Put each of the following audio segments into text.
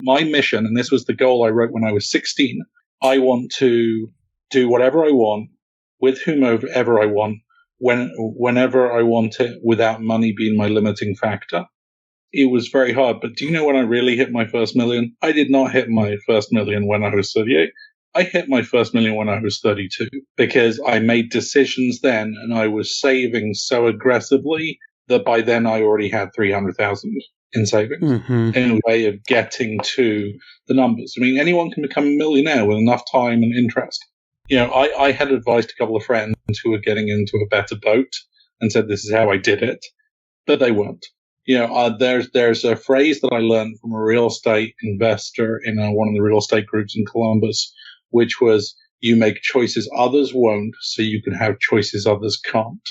My mission, and this was the goal I wrote when I was 16, I want to do whatever I want, with whomever I want, whenever I want it, without money being my limiting factor. It was very hard, but do you know when I really hit my first million? I did not hit my first million when I was 38. I hit my first million when I was 32 because I made decisions then and I was saving so aggressively that by then I already had 300,000 in savings in a way of getting to the numbers. I mean, anyone can become a millionaire with enough time and interest. You know, I had advised a couple of friends who were getting into a better boat and said, this is how I did it, but they weren't. You know, there's a phrase that I learned from a real estate investor in one of the real estate groups in Columbus, which was, you make choices others won't, so you can have choices others can't.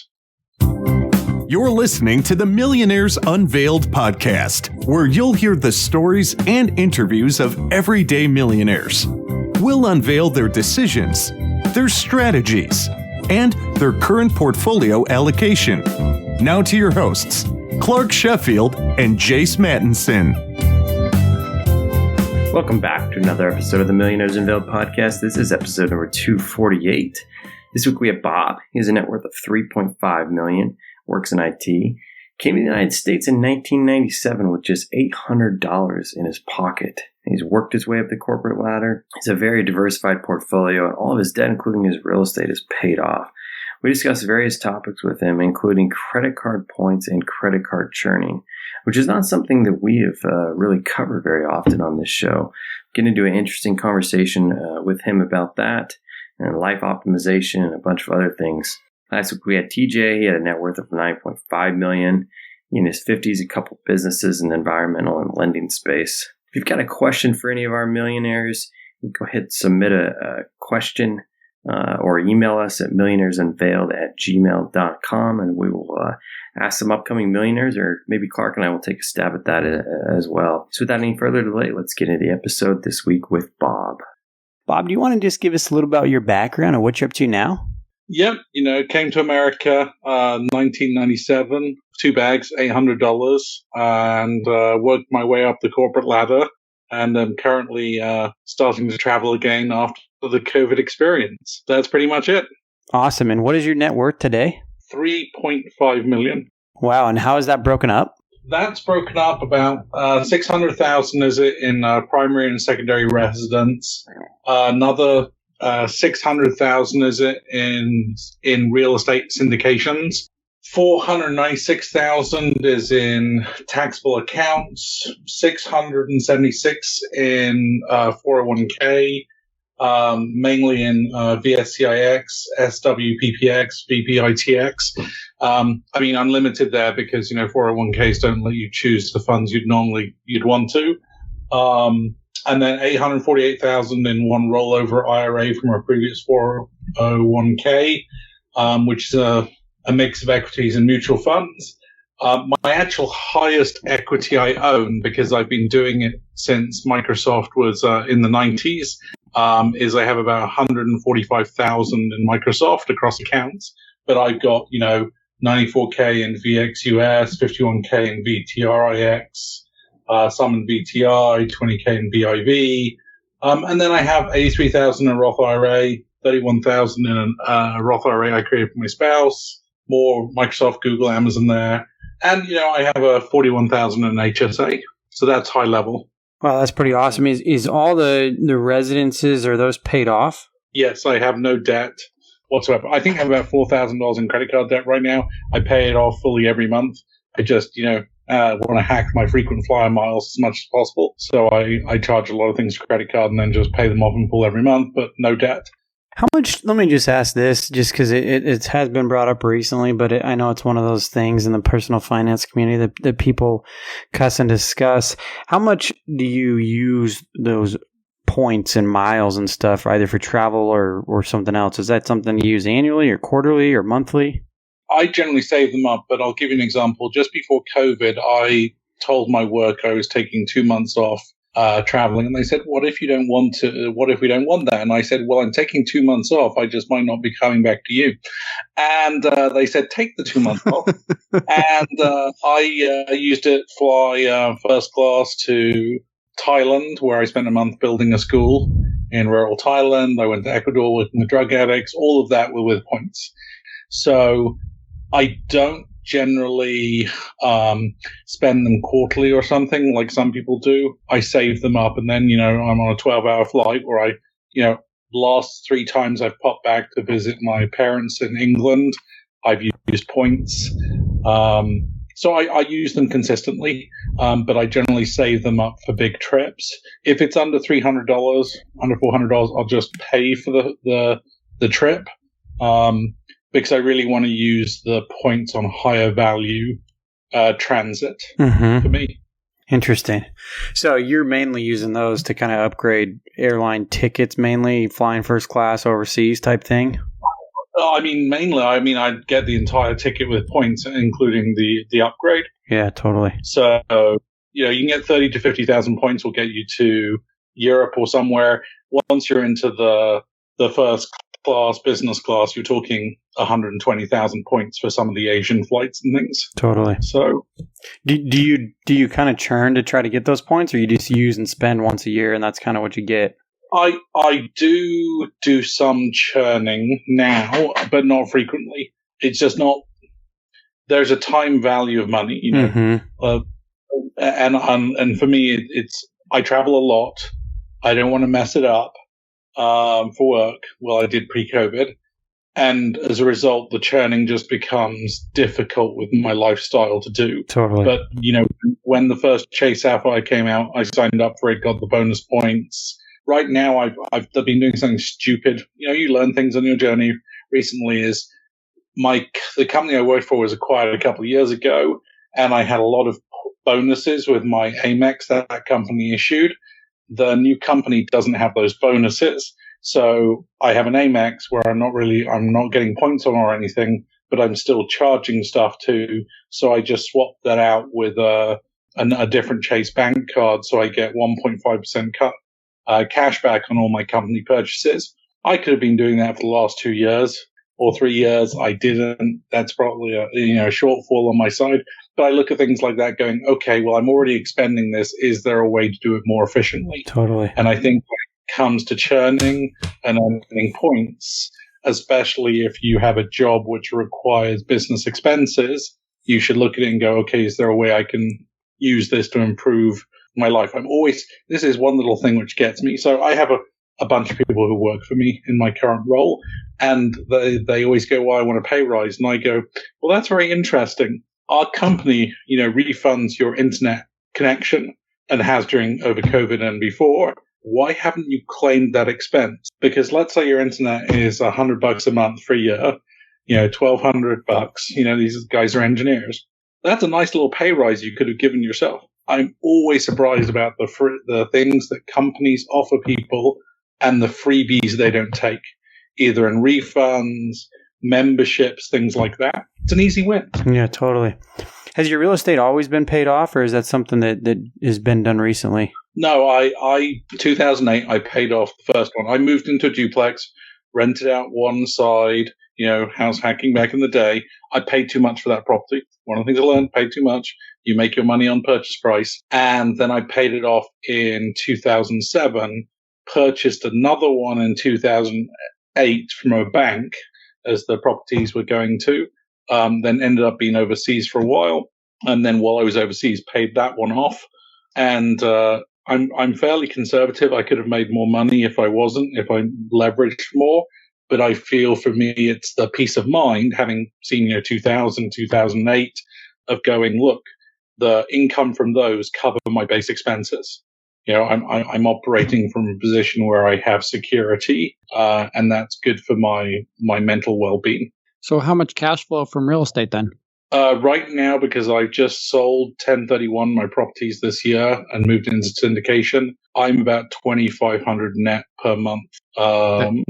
You're listening to the Millionaires Unveiled podcast, where you'll hear the stories and interviews of everyday millionaires. We'll unveil their decisions, their strategies, and their current portfolio allocation. Now to your hosts, Clark Sheffield and Jace Mattinson. Welcome back to another episode of the Millionaires Unveiled podcast. This is episode number 248. This week we have Bob. He has a net worth of $3.5 million, works in IT, came to the United States in 1997 with just $800 in his pocket. He's worked his way up the corporate ladder. He's a very diversified portfolio, and all of his debt, including his real estate, is paid off. We discuss various topics with him, including credit card points and credit card churning, which is not something that we have really covered very often on this show. Get into an interesting conversation with him about that and life optimization and a bunch of other things. Last week we had TJ. He had a net worth of $9.5 million. In his 50s, a couple businesses in the environmental and lending space. If you've got a question for any of our millionaires, you can go ahead and submit a question or email us at millionairesunveiled@gmail.com, and we will ask some upcoming millionaires, or maybe Clark and I will take a stab at that as well. So without any further delay, let's get into the episode this week with Bob. Bob, do you want to just give us a little about your background and what you're up to now? Yep, came to America 1997, 2 bags, $800, and worked my way up the corporate ladder, and I'm currently starting to travel again after the COVID experience. That's pretty much it. Awesome. And what is your net worth today? $3.5 million. Wow. And how is that broken up? That's broken up about 600,000 is it in primary and secondary residence. Another 600,000 is it in real estate syndications. 496,000 is in taxable accounts. 676 in 401k. Mainly in VSCIX, SWPPX, VPITX. Unlimited there because, 401ks don't let you choose the funds you'd want to. And then 848,000 in one rollover IRA from our previous 401k, which is a mix of equities and mutual funds. My actual highest equity I own, because I've been doing it since Microsoft was in the 90s, is I have about 145,000 in Microsoft across accounts, but I've got, 94K in VXUS, 51K in VTRIX, some in VTI, 20K in VIV, and then I have 83,000 in Roth IRA, 31,000 in a Roth IRA I created for my spouse, more Microsoft, Google, Amazon there, and, I have a 41,000 in HSA, so that's high level. Wow, that's pretty awesome. Is all the residences, are those paid off? Yes, I have no debt whatsoever. I think I have about $4,000 in credit card debt right now. I pay it off fully every month. I just, want to hack my frequent flyer miles as much as possible. So I charge a lot of things for credit card and then just pay them off in full every month, but no debt. How much, let me just ask this, just because it has been brought up recently, but I know it's one of those things in the personal finance community that people cuss and discuss. How much do you use those points and miles and stuff, either for travel or something else? Is that something you use annually or quarterly or monthly? I generally save them up, but I'll give you an example. Just before COVID, I told my work I was taking 2 months off traveling, and they said, what if we don't want that? And I said, well, I'm taking 2 months off, I just might not be coming back to you. And they said, take the 2 months off. And I used it, fly first class to Thailand, where I spent a month building a school in rural Thailand. I went to Ecuador working with drug addicts. All of that were with points. So I don't generally spend them quarterly or something like some people do. I save them up, and then, I'm on a 12-hour flight where I, last 3 times I've popped back to visit my parents in England, I've used points. So I use them consistently, but I generally save them up for big trips. If it's under $300, under $400, I'll just pay for the trip, because I really want to use the points on higher value transit for me. Interesting. So you're mainly using those to kind of upgrade airline tickets, mainly flying first class overseas type thing? Mainly, I'd get the entire ticket with points, including the upgrade. Yeah, totally. So, you can get 30 to 50,000 points will get you to Europe or somewhere. Once you're into the first class, business class, you're talking 120,000 points for some of the Asian flights and things. Totally. So, do you kind of churn to try to get those points, or you just use and spend once a year, and that's kind of what you get? I do some churning now, but not frequently. It's just not. There's a time value of money, and for me, it's I travel a lot. I don't want to mess it up for work. Well, I did pre-COVID, and as a result, the churning just becomes difficult with my lifestyle to do. Totally. But when the first Chase Sapphire came out, I signed up for it, got the bonus points. Right now, I've been doing something stupid. You learn things on your journey. Recently, is the company I worked for was acquired a couple of years ago, and I had a lot of bonuses with my Amex that company issued. The new company doesn't have those bonuses, so I have an Amex where I'm not getting points on or anything, but I'm still charging stuff too. So I just swapped that out with a different Chase bank card, so I get 1.5% cut. Cash back on all my company purchases. I could have been doing that for the last 2 years or 3 years. I didn't. That's probably a shortfall on my side. But I look at things like that going, okay, well, I'm already expending this. Is there a way to do it more efficiently? Totally. And I think when it comes to churning and earning points, especially if you have a job which requires business expenses, you should look at it and go, okay, is there a way I can use this to improve my life? This is one little thing which gets me. So I have a bunch of people who work for me in my current role, and they always go, well, I want a pay rise. And I go, well, that's very interesting. Our company, refunds your internet connection and has over COVID and before. Why haven't you claimed that expense? Because let's say your internet is $100 a month for a year, $1,200. These guys are engineers. That's a nice little pay rise you could have given yourself. I'm always surprised about the things that companies offer people and the freebies they don't take, either in refunds, memberships, things like that. It's an easy win. Yeah, totally. Has your real estate always been paid off, or is that something that has been done recently? No, I 2008, I paid off the first one. I moved into a duplex, rented out one side, house hacking back in the day. I paid too much for that property. One of the things I learned, pay too much. You make your money on purchase price. And then I paid it off in 2007, purchased another one in 2008 from a bank as the properties were going to, then ended up being overseas for a while. And then while I was overseas, paid that one off. And I'm fairly conservative. I could have made more money if I leveraged more. But I feel for me, it's the peace of mind, having seen 2000, 2008, of going, look, the income from those cover my base expenses. I'm operating from a position where I have security, and that's good for my mental well-being. So how much cash flow from real estate then? Right now, because I've just sold 1031 my properties this year and moved into syndication, I'm about 2,500 net per month.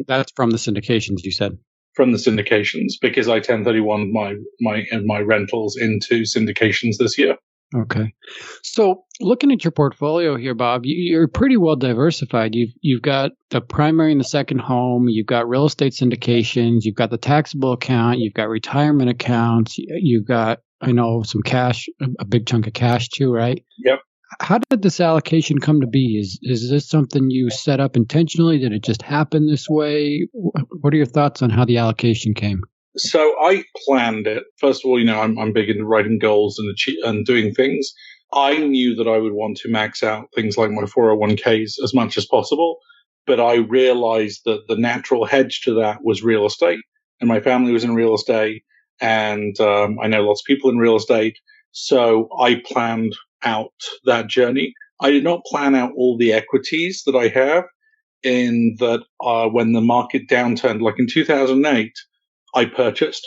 That's from the syndications, you said? From the syndications, because I 1031 my rentals into syndications this year. Okay. So looking at your portfolio here, Bob, you're pretty well diversified. You've got the primary and the second home. You've got real estate syndications. You've got the taxable account. You've got retirement accounts. You've got, I know, some cash, a big chunk of cash too, right? Yep. How did this allocation come to be? Is this something you set up intentionally? Did it just happen this way? What are your thoughts on how the allocation came? So I planned it. First of all, I'm big into writing goals and doing things. I knew that I would want to max out things like my 401ks as much as possible, but I realized that the natural hedge to that was real estate, and my family was in real estate, and I know lots of people in real estate. So I planned out that journey. I did not plan out all the equities that I have in that when the market downturned, like in 2008, I purchased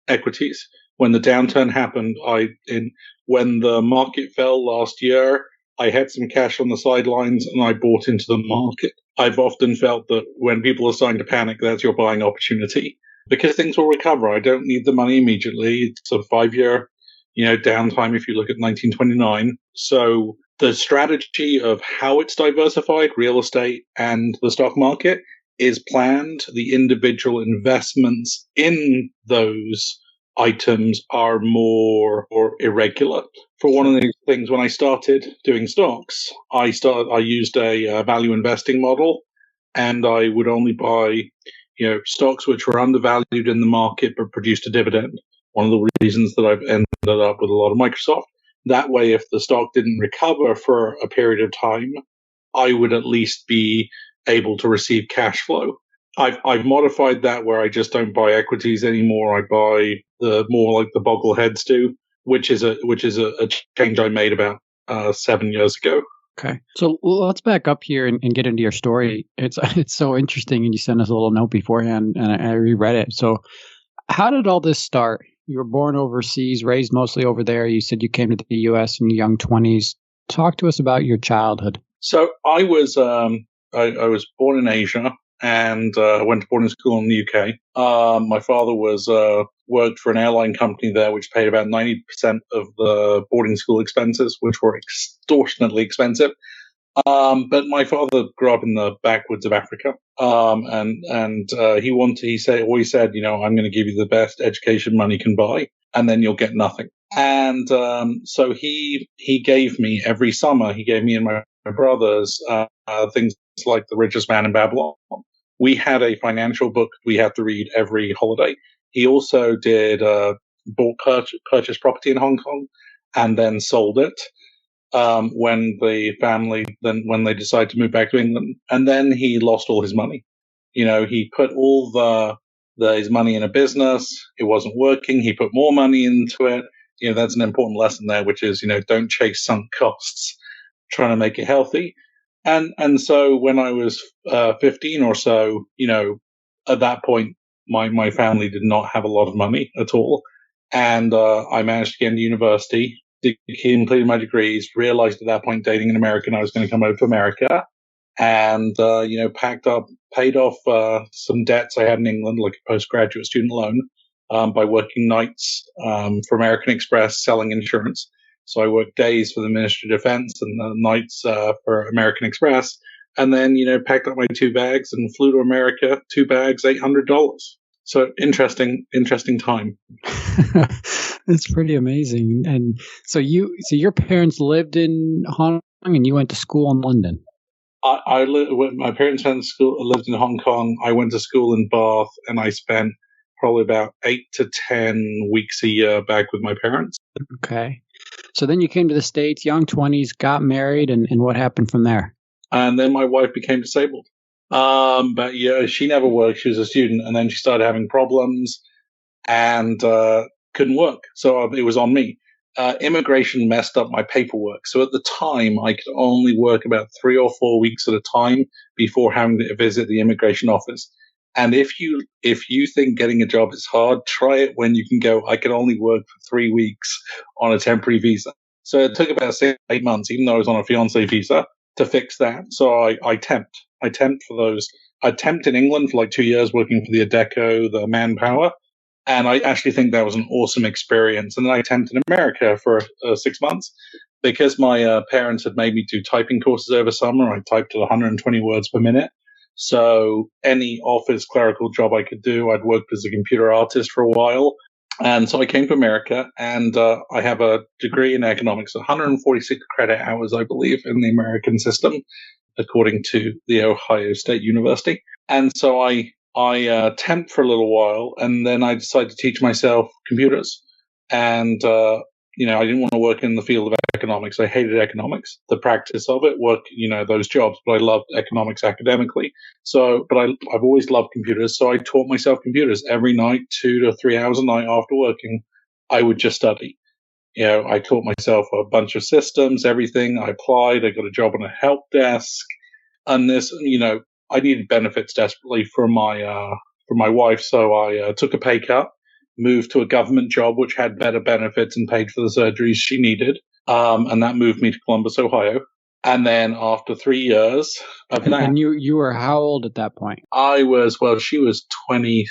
equities. When the downturn happened, when the market fell last year, I had some cash on the sidelines and I bought into the market. I've often felt that when people are starting to panic, that's your buying opportunity because things will recover. I don't need the money immediately. It's a 5-year, downtime if you look at 1929. So the strategy of how it's diversified, real estate and the stock market, is planned. The individual investments in those items are more or irregular. For one of the things, when I started doing stocks, I used a value investing model, and I would only buy, stocks which were undervalued in the market but produced a dividend. One of the reasons that I've ended up with a lot of Microsoft. That way, if the stock didn't recover for a period of time, I would at least be able to receive cash flow. I've modified that where I just don't buy equities anymore. I buy the more like the boggleheads do, which is a change I made about 7 years ago. Okay, so let's back up here and get into your story. It's so interesting, and you sent us a little note beforehand, and I reread it. So, how did all this start? You were born overseas, raised mostly over there. You said you came to the U.S. in your young 20s. Talk to us about your childhood. So I was I was born in Asia and went to boarding school in the UK. My father worked for an airline company there, which paid about 90% of the boarding school expenses, which were extortionately expensive. But my father grew up in the backwoods of Africa, and he always said, I'm going to give you the best education money can buy, and then you'll get nothing. And so he gave me every summer. He gave me and my brothers things like The Richest Man in Babylon. We had a financial book we had to read every holiday. He also did purchase property in Hong Kong and then sold it when when they decided to move back to England. And then he lost all his money. He put all his money in a business. It wasn't working. He put more money into it. That's an important lesson there, which is, don't chase sunk costs, trying to make it healthy. And so when I was 15 or so, at that point, my family did not have a lot of money at all. And I managed to get into university, completed my degrees, realized at that point dating an American, I was going to come over to America, and, packed up, paid off some debts I had in England, like a postgraduate student loan, by working nights for American Express selling insurance. So I worked days for the Ministry of Defense and nights for American Express. And then, packed up my 2 bags and flew to America, 2 bags, $800. So interesting time. That's pretty amazing. And so your parents lived in Hong Kong and you went to school in London. My parents lived in Hong Kong. I went to school in Bath, and I spent probably about 8 to 10 weeks a year back with my parents. Okay. So then you came to the States, young 20s, got married, and what happened from there? And then my wife became disabled. But yeah, she never worked. She was a student, and then she started having problems and couldn't work. So it was on me. Immigration messed up my paperwork. So at the time, I could only work about 3 or 4 weeks at a time before having to visit the immigration office. And if you think getting a job is hard, try it when you can go, I can only work for 3 weeks on a temporary visa. So it took about 6-8 months, even though I was on a fiancé visa, to fix that. So I tempt for those. I temped in England for like 2 years working for the Adecco, the Manpower. And I actually think that was an awesome experience. And then I temped in America for 6 months because my parents had made me do typing courses over summer. I typed at 120 words per minute. So any office clerical job I could do, I'd worked as a computer artist for a while. And so I came to America, and I have a degree in economics, 146 credit hours, I believe, in the American system, according to the Ohio State University. And so I temped for a little while, and then I decided to teach myself computers. And I didn't want to work in the field of economics. I hated economics, the practice of it, those jobs, but I loved economics academically. But I've always loved computers. So I taught myself computers every night, 2 to 3 hours a night after working. I would just study. I taught myself a bunch of systems, everything. I applied. I got a job on a help desk. And I needed benefits desperately for my wife. So I took a pay cut, moved to a government job, which had better benefits and paid for the surgeries she needed. And that moved me to Columbus, Ohio. And then after 3 years of that. And you were how old at that point? She was 20.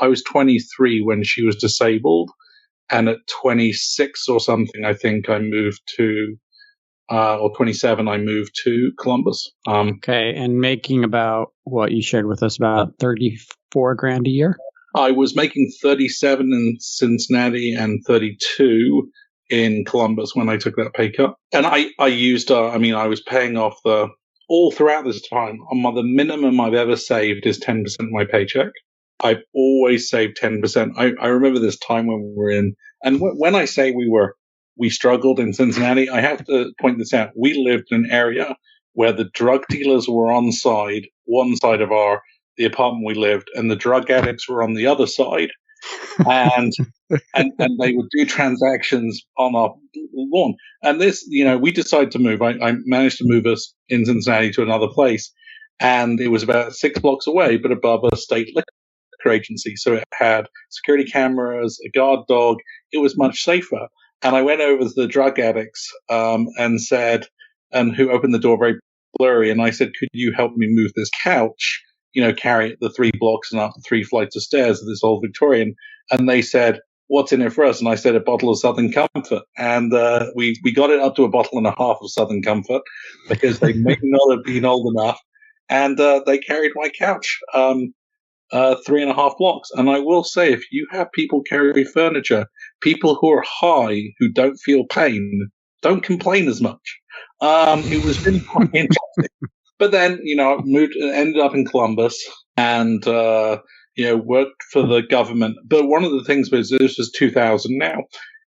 I was 23 when she was disabled. And at 26 or something, I think I moved to, or 27, I moved to Columbus. Okay. And making about what you shared with us, about $34,000 a year? I was making 37 in Cincinnati and 32 in Columbus when I took that pay cut. And I was paying off all throughout this time, the minimum I've ever saved is 10% of my paycheck. I've always saved 10%. I remember this time when we were in, and when I say we struggled in Cincinnati, I have to point this out. We lived in an area where the drug dealers were on one side of the apartment we lived, and the drug addicts were on the other side. And they would do transactions on our lawn. And this, we decided to move. I managed to move us in Cincinnati to another place, and it was about 6 blocks away, but above a state liquor agency. So it had security cameras, a guard dog. It was much safer. And I went over to the drug addicts and said, and who opened the door very blurry, and I said, could you help me move this couch? Carry it the 3 blocks and up the 3 flights of stairs of this old Victorian. And they said, what's in it for us? And I said, a bottle of Southern Comfort. And we got it up to a bottle and a half of Southern Comfort because they may not have been old enough. And they carried my couch 3.5 blocks. And I will say, if you have people carry furniture, people who are high, who don't feel pain, don't complain as much. It was really quite interesting. But then, ended up in Columbus and, worked for the government. But one of the things was, this was 2000 now,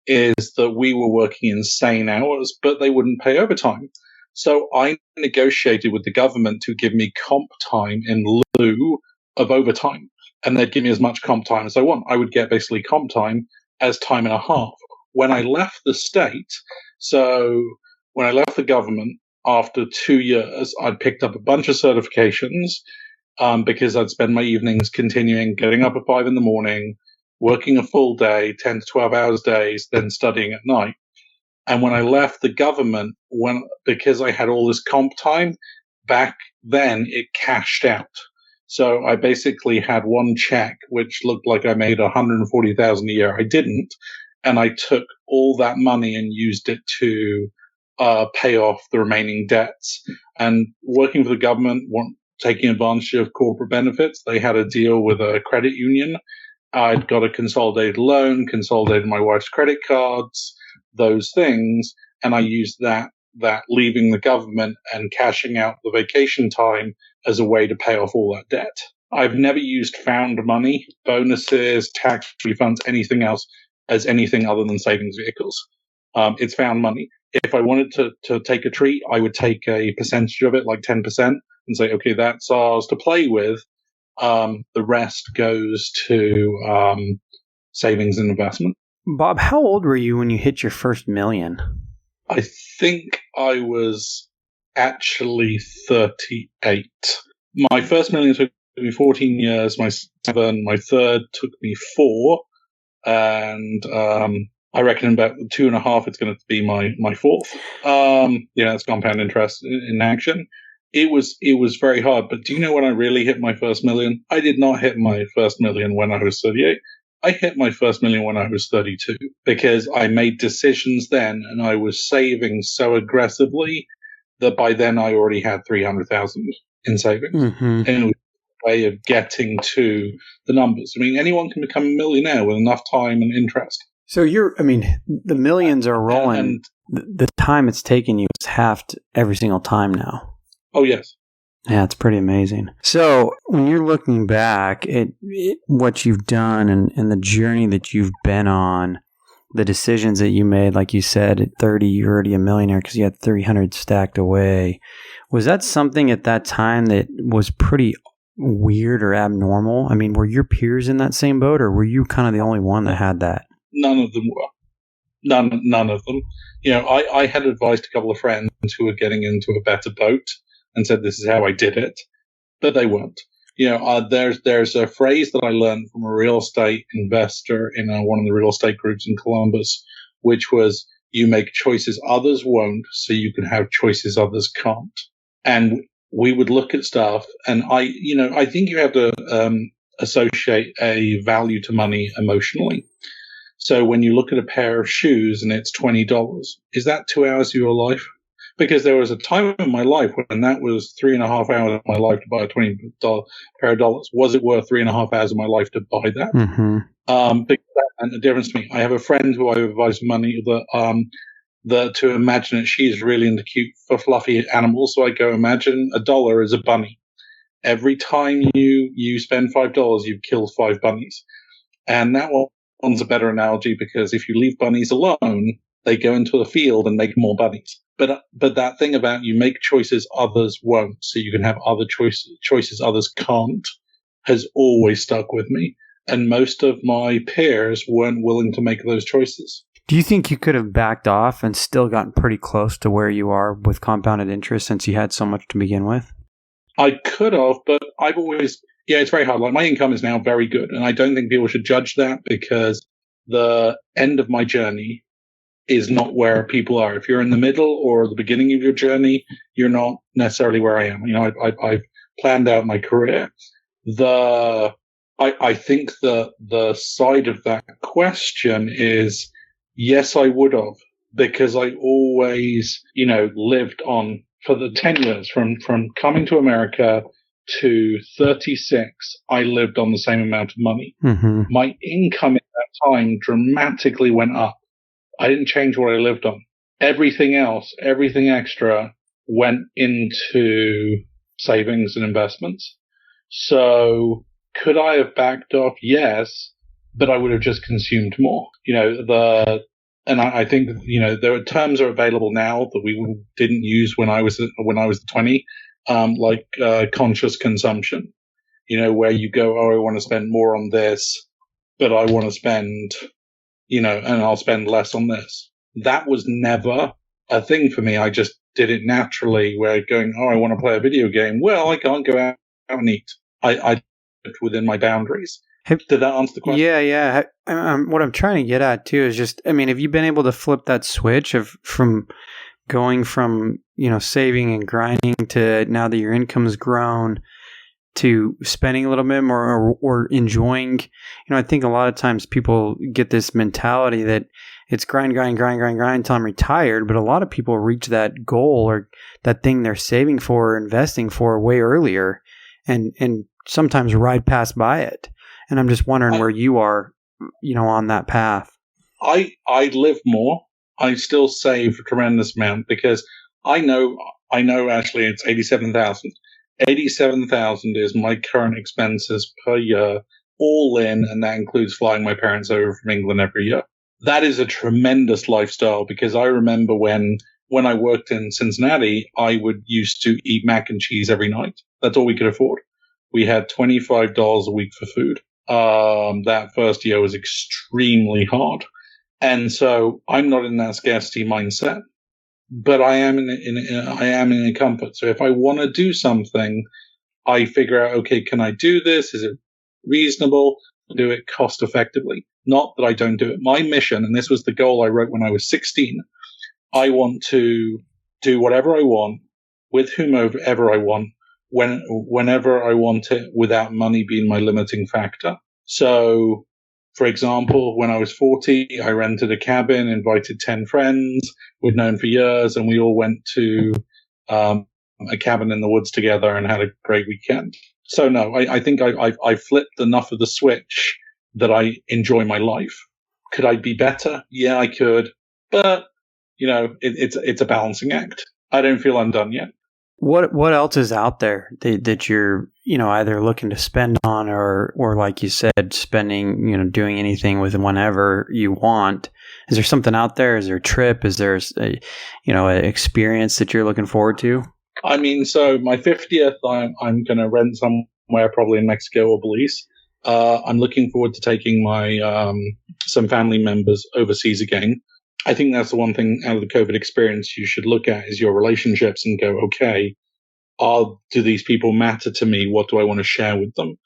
is that we were working insane hours, but they wouldn't pay overtime. So I negotiated with the government to give me comp time in lieu of overtime. And they'd give me as much comp time as I want. I would get basically comp time as time and a half. When I left the state, when I left the government, after 2 years, I'd picked up a bunch of certifications because I'd spend my evenings getting up at 5 a.m, working a full day, 10 to 12 hours days, then studying at night. And when I left the government, because I had all this comp time, back then it cashed out. So I basically had one check, which looked like I made $140,000 a year. I didn't. And I took all that money and used it to pay off the remaining debts. And working for the government, taking advantage of corporate benefits, they had a deal with a credit union. I'd got a consolidated loan, consolidated my wife's credit cards, those things, and I used that leaving the government and cashing out the vacation time as a way to pay off all that debt. I've never used found money, bonuses, tax refunds, anything else as anything other than savings vehicles. It's found money. If I wanted to take a treat, I would take a percentage of it, like 10%, and say, okay, that's ours to play with. The rest goes to savings and investment. Bob, how old were you when you hit your first million? I think I was actually 38. My first million took me 14 years, my third took me 4, and I reckon in about 2.5, it's going to be my fourth. It's compound interest in action. It was very hard. But do you know when I really hit my first million? I did not hit my first million when I was 38. I hit my first million when I was 32 because I made decisions then and I was saving so aggressively that by then I already had 300,000 in savings. Mm-hmm. And it was way of getting to the numbers. I mean, anyone can become a millionaire with enough time and interest. So the millions are rolling. And the time it's taken you is halved every single time now. oh, yes. Yeah, it's pretty amazing. So when you're looking back at what you've done and the journey that you've been on, the decisions that you made, like you said, at 30, you're already a millionaire because you had 300 stacked away. Was that something at that time that was pretty weird or abnormal? I mean, were your peers in that same boat, or were you kind of the only one that had that? None of them were. None of them. You know, I had advised a couple of friends who were getting into a better boat and said, this is how I did it, but they weren't. You know, there's a phrase that I learned from a real estate investor in one of the real estate groups in Columbus, which was, you make choices others won't, so you can have choices others can't. And we would look at stuff, and I think you have to associate a value to money emotionally. So when you look at a pair of shoes and it's $20, is that 2 hours of your life? Because there was a time in my life when that was 3.5 hours of my life to buy a $20 pair of dollars. Was it worth 3.5 hours of my life to buy that? Mm-hmm. Because that the difference to me. I have a friend who I advise money that to imagine that she's really into cute, fluffy animals. So I go, imagine $1 is a bunny. Every time you spend $5, you've killed 5 bunnies. And that one's a better analogy, because if you leave bunnies alone, they go into the field and make more bunnies. But that thing about you make choices others won't, so you can have other choices others can't, has always stuck with me. And most of my peers weren't willing to make those choices. Do you think you could have backed off and still gotten pretty close to where you are with compounded interest, since you had so much to begin with? I could have, but I've always, it's very hard. Like, my income is now very good, and I don't think people should judge that, because the end of my journey is not where people are. If you're in the middle or the beginning of your journey, you're not necessarily where I am. You know, I've planned out my career. I think the side of that question is, yes, I would have, because I always, lived on, for the 10 years from coming to America to 36, I lived on the same amount of money. Mm-hmm. My income at that time dramatically went up. I didn't change what I lived on. Everything else, everything extra went into savings and investments. So could I have backed off? Yes, but I would have just consumed more. I think, there are terms are available now that we didn't use when I was 20, like conscious consumption, where you go, oh, I want to spend more on this, but I want to spend, and I'll spend less on this. That was never a thing for me. I just did it naturally, where going, oh, I want to play a video game. Well, I can't go out and eat. I lived within my boundaries. Did that answer the question? Yeah. What I'm trying to get at too is just, have you been able to flip that switch from going from, saving and grinding to now that your income's grown to spending a little bit more or enjoying? I think a lot of times people get this mentality that it's grind until I'm retired, but a lot of people reach that goal or that thing they're saving for or investing for way earlier and sometimes ride past by it. And I'm just wondering where you are, on that path. I live more. I still save a tremendous amount, because I know actually it's 87,000. 87,000 is my current expenses per year, all in, and that includes flying my parents over from England every year. That is a tremendous lifestyle, because I remember when I worked in Cincinnati, I used to eat mac and cheese every night. That's all we could afford. We had $25 a week for food. That first year was extremely hard. And so I'm not in that scarcity mindset, but I am in a comfort. So if I want to do something, I figure out, okay, can I do this? Is it reasonable? Do it cost effectively? Not that I don't do it. My mission, and this was the goal I wrote when I was 16, I want to do whatever I want with whomever I want, whenever I want it, without money being my limiting factor. So, for example, when I was 40, I rented a cabin, invited 10 friends we'd known for years, and we all went to a cabin in the woods together and had a great weekend. So no, I think I flipped enough of the switch that I enjoy my life. Could I be better? Yeah, I could. But, it's a balancing act. I don't feel I'm done yet. What else is out there that you're, either looking to spend on or like you said, spending, doing anything with whenever you want? Is there something out there? Is there a trip? Is there an experience that you're looking forward to? I mean, so my 50th, I'm going to rent somewhere probably in Mexico or Belize. I'm looking forward to taking my some family members overseas again. I think that's the one thing out of the COVID experience you should look at is your relationships and go, okay, do these people matter to me? What do I want to share with them?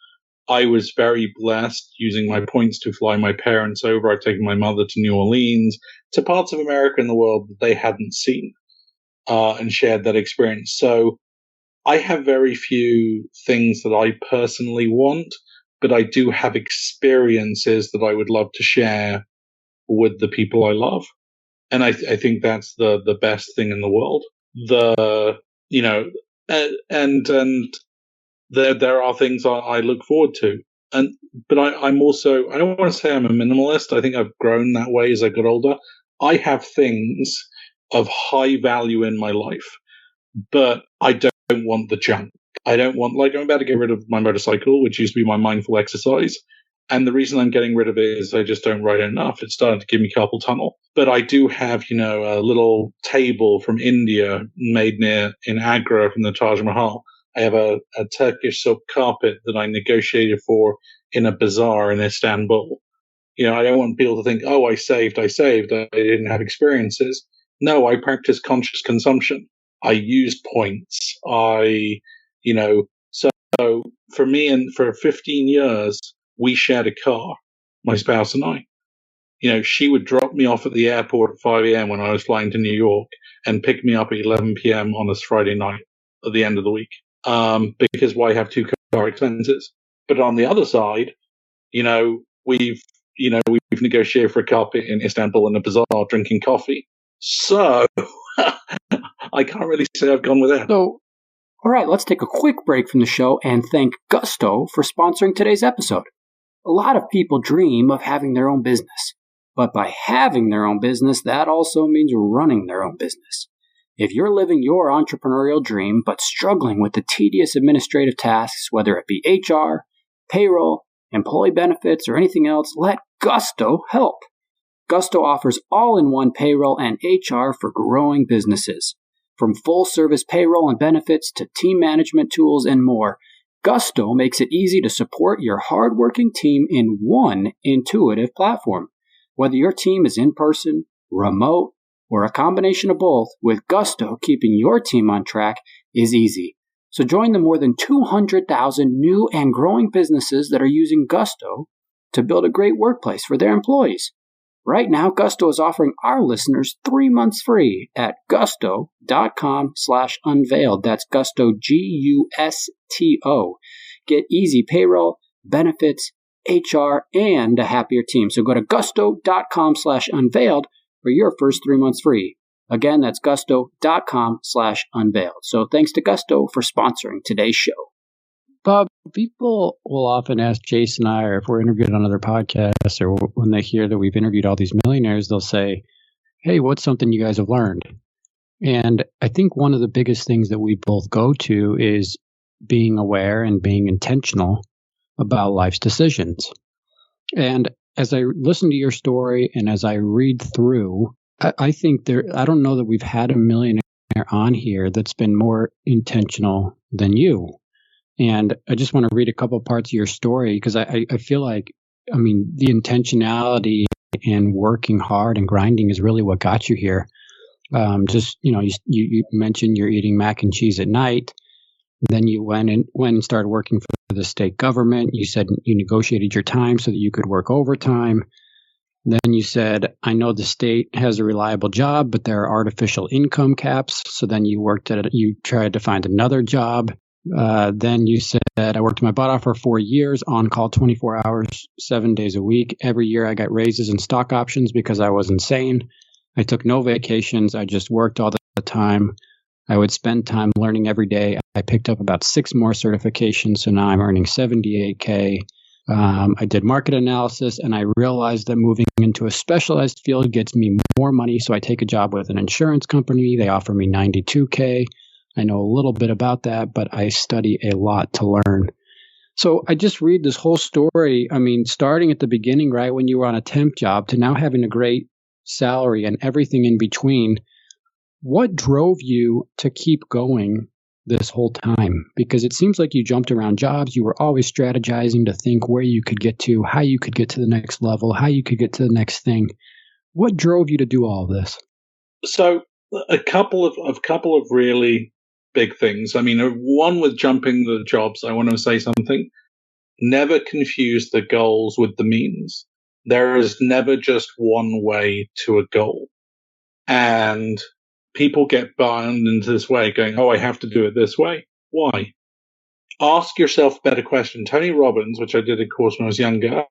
I was very blessed using my points to fly my parents over. I've taken my mother to New Orleans, to parts of America and the world that they hadn't seen, and shared that experience. So I have very few things that I personally want, but I do have experiences that I would love to share with the people I love. And I think that's the best thing in the world. And there are things I look forward to. But I'm also, I don't want to say I'm a minimalist. I think I've grown that way as I got older. I have things of high value in my life, but I don't want the junk. I don't want, I'm about to get rid of my motorcycle, which used to be my mindful exercise. And the reason I'm getting rid of it is I just don't ride it enough. It's starting to give me carpal tunnel. But I do have, a little table from India made in Agra from the Taj Mahal. I have a Turkish silk carpet that I negotiated for in a bazaar in Istanbul. I don't want people to think, oh, I saved. I didn't have experiences. No, I practice conscious consumption. I used points. So for me and for 15 years, we shared a car, my spouse and I. She would drop me off at the airport at 5 a.m. when I was flying to New York and pick me up at 11 p.m. on a Friday night at the end of the week. Because why have two car expenses? But on the other side, we've negotiated for a carpet in Istanbul in a bazaar drinking coffee. So I can't really say I've gone with that. So, all right, let's take a quick break from the show and thank Gusto for sponsoring today's episode. A lot of people dream of having their own business, but by having their own business, that also means running their own business. If you're living your entrepreneurial dream but struggling with the tedious administrative tasks, whether it be HR, payroll, employee benefits, or anything else, let Gusto help. Gusto offers all-in-one payroll and HR for growing businesses. From full-service payroll and benefits to team management tools and more, Gusto makes it easy to support your hardworking team in one intuitive platform. Whether your team is in person, remote, or a combination of both, with Gusto, keeping your team on track is easy. So join the more than 200,000 new and growing businesses that are using Gusto to build a great workplace for their employees. Right now, Gusto is offering our listeners 3 months free at gusto.com/unveiled. That's Gusto, Gusto. Get easy payroll, benefits, HR, and a happier team. So go to gusto.com/unveiled for your first 3 months free. Again, that's gusto.com/unveiled. So thanks to Gusto for sponsoring today's show. Bob, people will often ask Jason and I, or if we're interviewed on other podcasts, or when they hear that we've interviewed all these millionaires, they'll say, hey, what's something you guys have learned? And I think one of the biggest things that we both go to is being aware and being intentional about life's decisions. And as I listen to your story and as I read through, I think I don't know that we've had a millionaire on here that's been more intentional than you. And I just want to read a couple parts of your story because I feel like, the intentionality and working hard and grinding is really what got you here. You mentioned you're eating mac and cheese at night. Then you went and started working for the state government. You said you negotiated your time so that you could work overtime. Then you said, I know the state has a reliable job, but there are artificial income caps. So then you you tried to find another job. Then you said, I worked my butt off for 4 years, on call 24 hours, 7 days a week. Every year I got raises and stock options because I was insane. I took no vacations. I just worked all the time. I would spend time learning every day. I picked up about 6 more certifications, so now I'm earning $78K. I did market analysis, and I realized that moving into a specialized field gets me more money. So I take a job with an insurance company. They offer me $92K. I know a little bit about that, but I study a lot to learn. So I just read this whole story. I mean, starting at the beginning, right, when you were on a temp job to now having a great salary and everything in between. What drove you to keep going this whole time? Because it seems like you jumped around jobs. You were always strategizing to think where you could get to, how you could get to the next level, how you could get to the next thing. What drove you to do all of this? So a couple of really big things. I mean, one with jumping the jobs, I want to say something. Never confuse the goals with the means. There is never just one way to a goal. And people get bound into this way going, oh, I have to do it this way. Why? Ask yourself a better question. Tony Robbins, which I did a course when I was younger,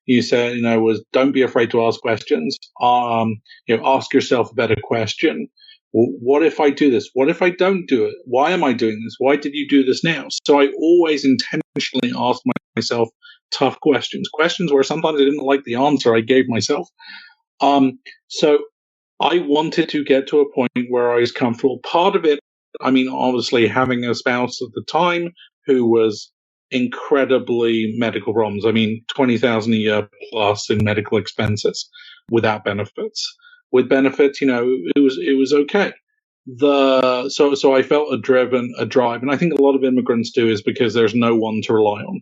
you said, was don't be afraid to ask questions. Ask yourself a better question. Well, what if I do this? What if I don't do it? Why am I doing this? Why did you do this now? So I always intentionally ask myself tough questions where sometimes I didn't like the answer I gave myself. So I wanted to get to a point where I was comfortable. Part of it, I mean, obviously having a spouse at the time who was incredibly medical problems. I mean, $20,000 a year plus in medical expenses without benefits. With benefits, it was okay. So I felt a drive, and I think a lot of immigrants do, is because there's no one to rely on.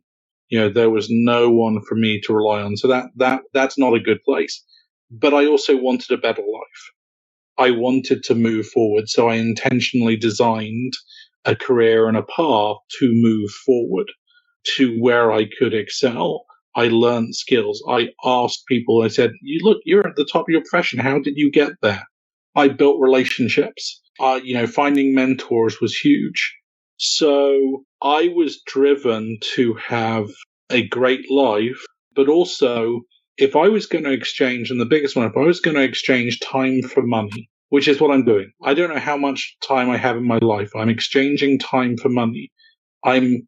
There was no one for me to rely on. So that's not a good place. But I also wanted a better life. I wanted to move forward. So I intentionally designed a career and a path to move forward to where I could excel. I learned skills. I asked people, I said, you're at the top of your profession. How did you get there? I built relationships. Finding mentors was huge. So I was driven to have a great life, but also if I was going to exchange, and the biggest one, if I was going to exchange time for money, which is what I'm doing. I don't know how much time I have in my life. I'm exchanging time for money. I'm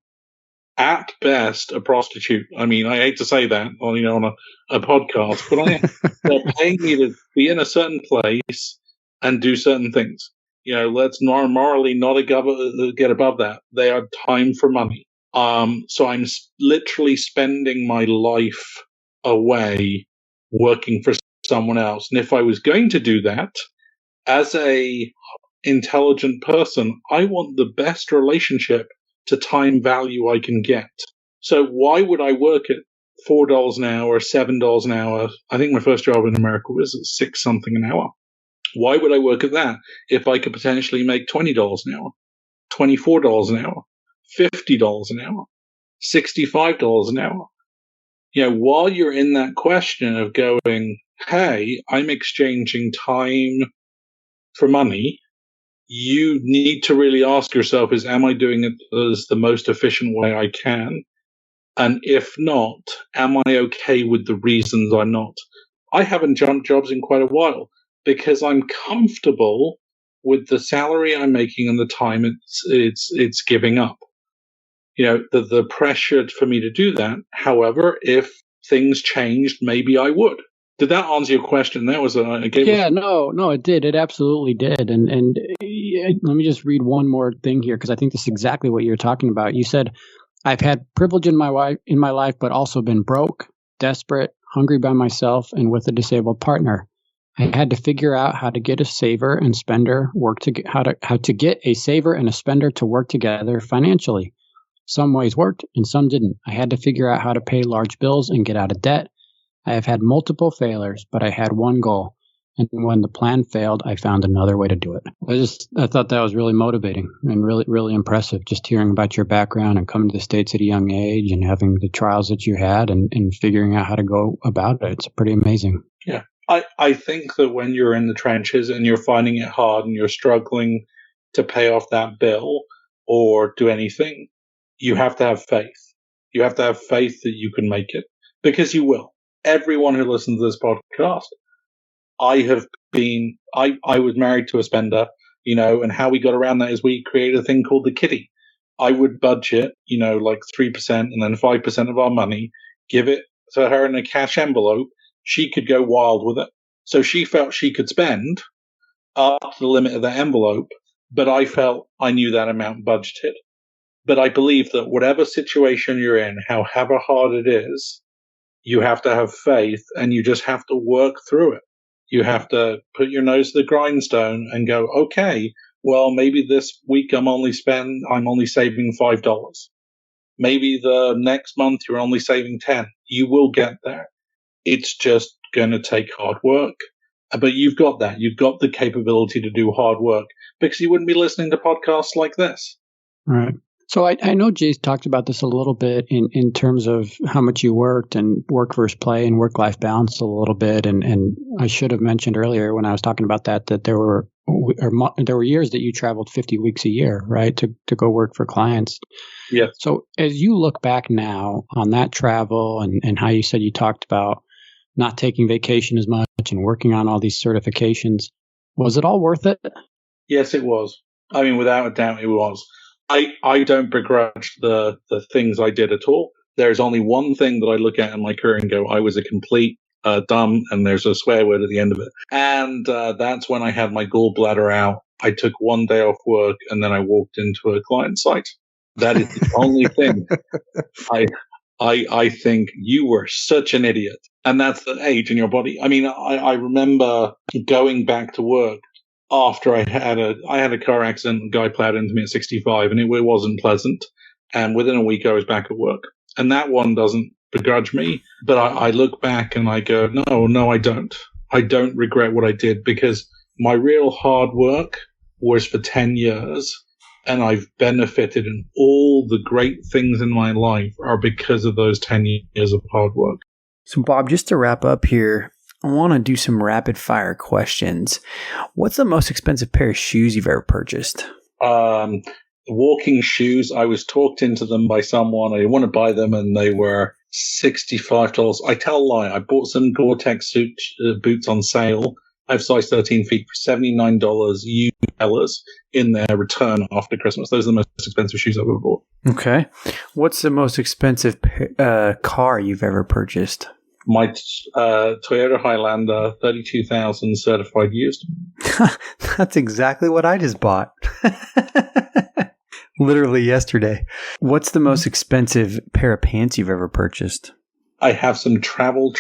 at best a prostitute. I mean, I hate to say that on a podcast, but they're paying me to be in a certain place and do certain things. Let's morally not get above that. They are time for money. So I'm literally spending my life away working for someone else. And if I was going to do that, as a intelligent person, I want the best relationship to time value I can get. So why would I work at $4 an hour, $7 an hour? I think my first job in America was at $6 something an hour. Why would I work at that if I could potentially make $20 an hour, $24 an hour, $50 an hour, $65 an hour? While you're in that question of going, hey, I'm exchanging time for money, you need to really ask yourself am I doing it as the most efficient way I can? And if not, am I okay with the reasons I'm not? I haven't jumped jobs in quite a while because I'm comfortable with the salary I'm making and the time it's giving up. The pressure for me to do that. However, if things changed, maybe I would. Did that answer your question? That was no, it did. It absolutely did. And let me just read one more thing here because I think this is exactly what you're talking about. You said, "I've had privilege in my life, but also been broke, desperate, hungry by myself, and with a disabled partner. I had to figure out how to get a saver and spender how to get a saver and a spender to work together financially. Some ways worked and some didn't. I had to figure out how to pay large bills and get out of debt. I have had multiple failures, but I had one goal. And when the plan failed, I found another way to do it." I thought that was really motivating and really, really impressive. Just hearing about your background and coming to the States at a young age and having the trials that you had and figuring out how to go about it. It's pretty amazing. Yeah. I think that when you're in the trenches and you're finding it hard and you're struggling to pay off that bill or do anything, you have to have faith. You have to have faith that you can make it because you will. Everyone who listens to this podcast, I was married to a spender. and how we got around that is we created a thing called the kitty. I would budget, like 3% and then 5% of our money, give it to her in a cash envelope. She could go wild with it. So she felt she could spend up to the limit of that envelope, but I felt I knew that amount budgeted. But I believe that whatever situation you're in, however hard it is, you have to have faith and you just have to work through it. You have to put your nose to the grindstone and go, okay, well, maybe this week I'm only saving $5. Maybe the next month you're only saving 10. You will get there. It's just going to take hard work. But you've got that. You've got the capability to do hard work because you wouldn't be listening to podcasts like this. Right. So I know Jay's talked about this a little bit in terms of how much you worked and work versus play and work-life balance a little bit. And I should have mentioned earlier when I was talking about that there were years that you traveled 50 weeks a year, right, to go work for clients. Yeah. So as you look back now on that travel and how you said you talked about not taking vacation as much and working on all these certifications, was it all worth it? Yes, it was. I mean, without a doubt, it was. I don't begrudge the things I did at all. There's only one thing that I look at in my career and go, I was a complete dumb, and there's a swear word at the end of it. And that's when I had my gallbladder out. I took one day off work, and then I walked into a client site. That is the only thing. I think you were such an idiot. And that's the age in your body. I mean, I remember going back to work after I had a car accident. A guy plowed into me at 65, and it wasn't pleasant. And within a week, I was back at work. And that one doesn't begrudge me. But I look back and I go, no, I don't. I don't regret what I did because my real hard work was for 10 years. And I've benefited, and all the great things in my life are because of those 10 years of hard work. So, Bob, just to wrap up here, I want to do some rapid fire questions. What's the most expensive pair of shoes you've ever purchased? Walking shoes. I was talked into them by someone. I didn't want to buy them, and they were $65. I tell a lie. I bought some Gore-Tex boots on sale. I have size 13 feet for $79 US in their return after Christmas. Those are the most expensive shoes I've ever bought. Okay. What's the most expensive car you've ever purchased? My Toyota Highlander, $32,000 certified used. That's exactly what I just bought. Literally yesterday. What's the most expensive pair of pants you've ever purchased? I have some travel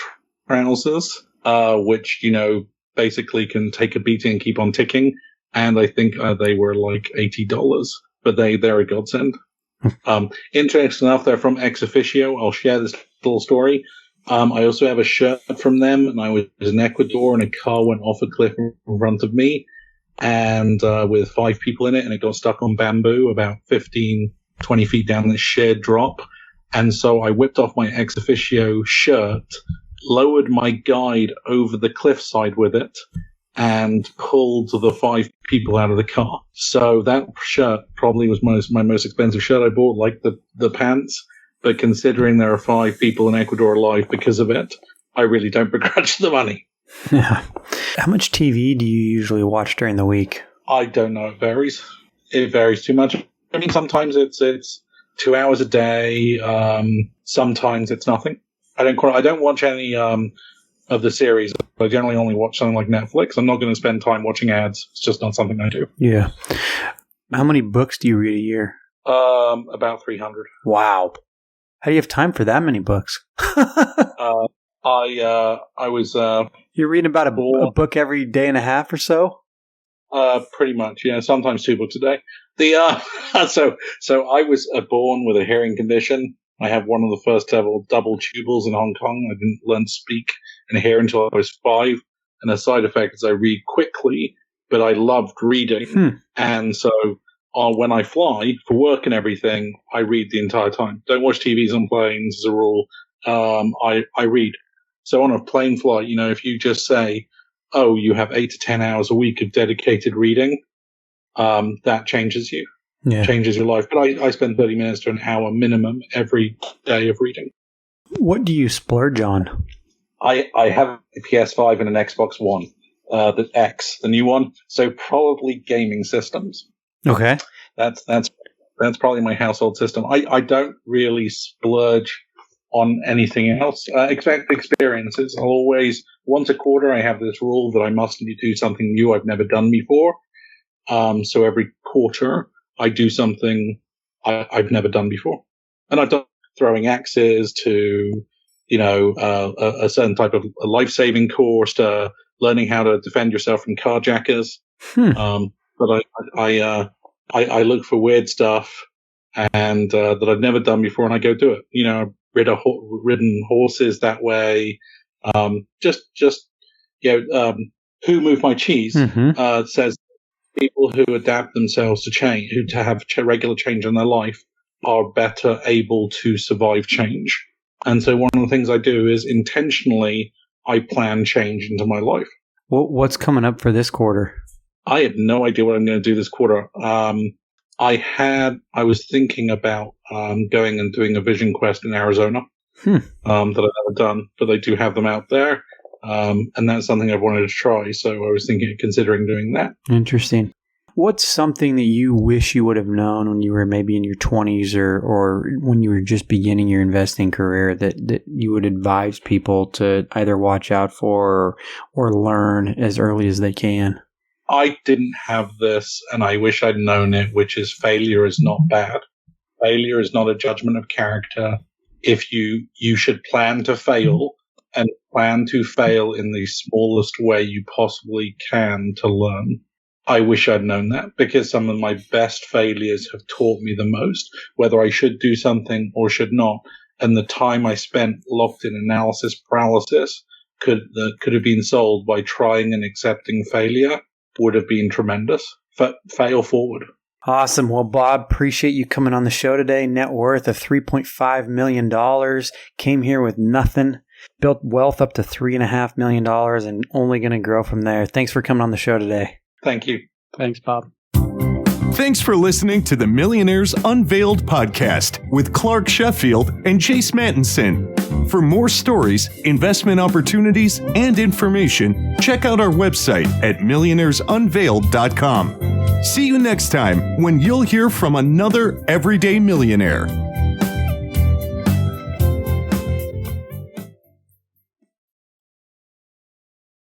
trousers, which, basically can take a beating and keep on ticking. And I think they were like $80, but they're a godsend. Interesting enough, they're from Ex Officio. I'll share this little story. I also have a shirt from them, and I was in Ecuador, and a car went off a cliff in front of me, and with 5 people in it, and it got stuck on bamboo about 15, 20 feet down this shared drop. And so I whipped off my Ex Officio shirt, lowered my guide over the cliffside with it, and pulled the 5 people out of the car. So that shirt probably was my most expensive shirt I bought, like the pants. But considering there are 5 people in Ecuador alive because of it, I really don't begrudge the money. Yeah. How much TV do you usually watch during the week? I don't know. It varies. It varies too much. I mean, sometimes it's 2 hours a day. Sometimes it's nothing. I don't watch any of the series. I generally only watch something like Netflix. I'm not going to spend time watching ads. It's just not something I do. Yeah. How many books do you read a year? About 300. Wow. How do you have time for that many books? I was. You're reading about a book every day and a half or so? Pretty much, yeah. Sometimes 2 books a day. So I was born with a hearing condition. I have one of the first ever double tubals in Hong Kong. I didn't learn to speak and hear until I was 5. And the side effect is I read quickly, but I loved reading. And so when I fly for work and everything, I read the entire time. Don't watch TVs on planes as a rule. I read. So on a plane flight, if you just say, oh, you have 8 to 10 hours a week of dedicated reading, that changes you. Yeah. Changes your life. But I spend 30 minutes to an hour minimum every day of reading. What do you splurge on? I have a PS5 and an Xbox One. the X, the new one. So probably gaming systems. Okay. That's probably my household system. I don't really splurge on anything else. Experiences. I'll always, once a quarter, I have this rule that I must do something new I've never done before. So every quarter, I do something I've never done before. And I've done throwing axes to, a certain type of a life-saving course to learning how to defend yourself from carjackers. But I look for weird stuff and that I've never done before, and I go do it. I've ridden horses that way. Who Moved My Cheese says people who adapt themselves to change, who to have regular change in their life, are better able to survive change. And so one of the things I do is intentionally I plan change into my life. What's coming up for this quarter? I have no idea what I'm going to do this quarter. I was thinking about going and doing a vision quest in Arizona that I've never done, but they do have them out there. And that's something I've wanted to try. So I was considering doing that. Interesting. What's something that you wish you would have known when you were maybe in your 20s or when you were just beginning your investing career that you would advise people to either watch out for or learn as early as they can? I didn't have this, and I wish I'd known it, which is failure is not bad. Failure is not a judgment of character. If you should plan to fail and plan to fail in the smallest way you possibly can to learn. I wish I'd known that, because some of my best failures have taught me the most, whether I should do something or should not. And the time I spent locked in analysis paralysis could have been solved by trying and accepting failure would have been tremendous. Fail forward. Awesome. Well, Bob, appreciate you coming on the show today. Net worth of $3.5 million. Came here with nothing. Built wealth up to $3.5 million and only going to grow from there. Thanks for coming on the show today. Thank you. Thanks, Bob. Thanks for listening to the Millionaires Unveiled podcast with Clark Sheffield and Chase Mattinson. For more stories, investment opportunities, and information, check out our website at millionairesunveiled.com. See you next time when you'll hear from another everyday millionaire.